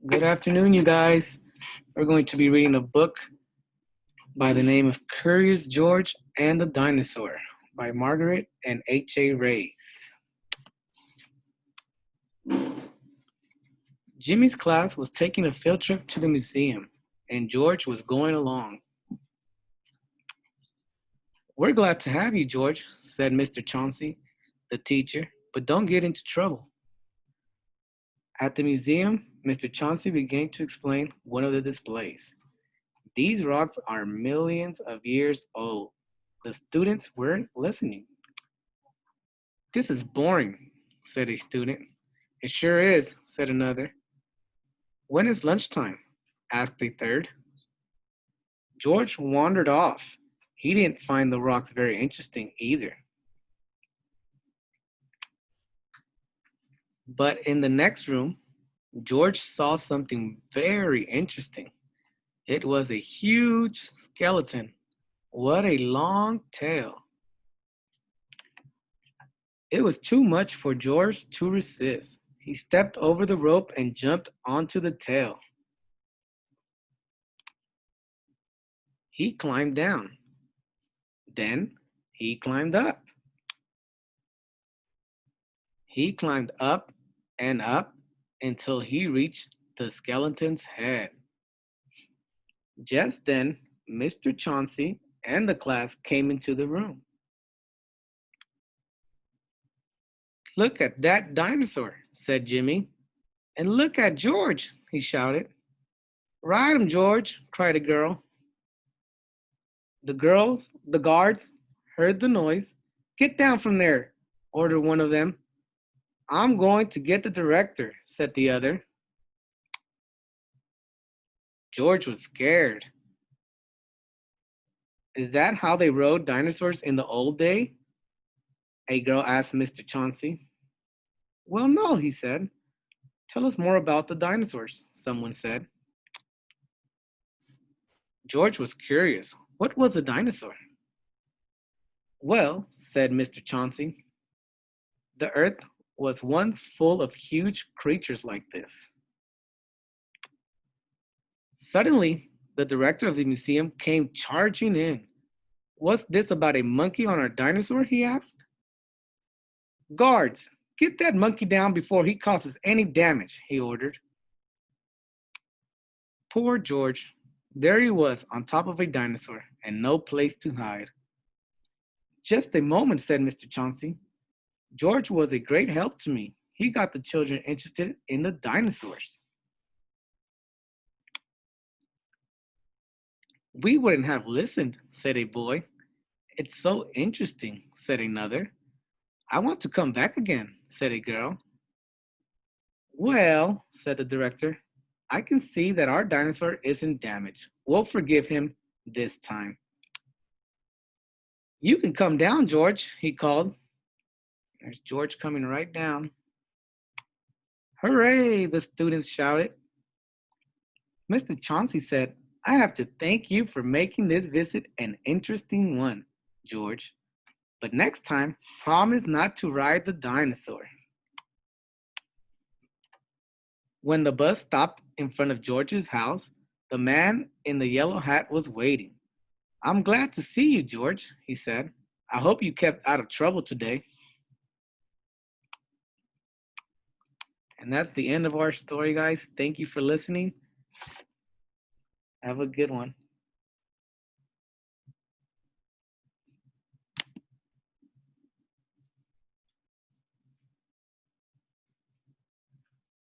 Good afternoon, you guys. We're going to be reading a book by the name of Curious George and the Dinosaur by Margaret and H.A. Rays. Jimmy's class was taking a field trip to the museum, and George was going along. We're glad to have you, George, said Mr. Chauncey, the teacher, but don't get into trouble. At the museum, Mr. Chauncey began to explain one of the displays. These rocks are millions of years old. The students weren't listening. This is boring, said a student. It sure is, said another. When is lunchtime? Asked a third. George wandered off. He didn't find the rocks very interesting either. But in the next room, George saw something very interesting. It was a huge skeleton. What a long tail. It was too much for George to resist. He stepped over the rope and jumped onto the tail. He climbed down. Then he climbed up. He climbed up and up until he reached the skeleton's head. Just then, Mr. Chauncey and the class came into the room. Look at that dinosaur, said Jimmy. And look at George, he shouted. Ride him, George, cried a girl. The guards, heard the noise. Get down from there, ordered one of them. I'm going to get the director, said the other. George was scared. Is that how they rode dinosaurs in the old day? A girl asked Mr. Chauncey. Well, no, he said. Tell us more about the dinosaurs, someone said. George was curious. What was a dinosaur? Well, said Mr. Chauncey, the earth was once full of huge creatures like this. Suddenly, the director of the museum came charging in. What's this about a monkey on our dinosaur? He asked. Guards, get that monkey down before he causes any damage, he ordered. Poor George. There he was on top of a dinosaur and no place to hide. Just a moment, said Mr. Chauncey. George was a great help to me. He got the children interested in the dinosaurs. We wouldn't have listened, said a boy. It's so interesting, said another. I want to come back again, said a girl. Well, said the director, I can see that our dinosaur isn't damaged. We'll forgive him this time. You can come down, George, he called. There's George coming right down. Hooray, the students shouted. Mr. Chauncey said, I have to thank you for making this visit an interesting one, George. But next time, promise not to ride the dinosaur. When the bus stopped in front of George's house, the man in the yellow hat was waiting. I'm glad to see you, George, he said. I hope you kept out of trouble today. And that's the end of our story, guys. Thank you for listening. Have a good one.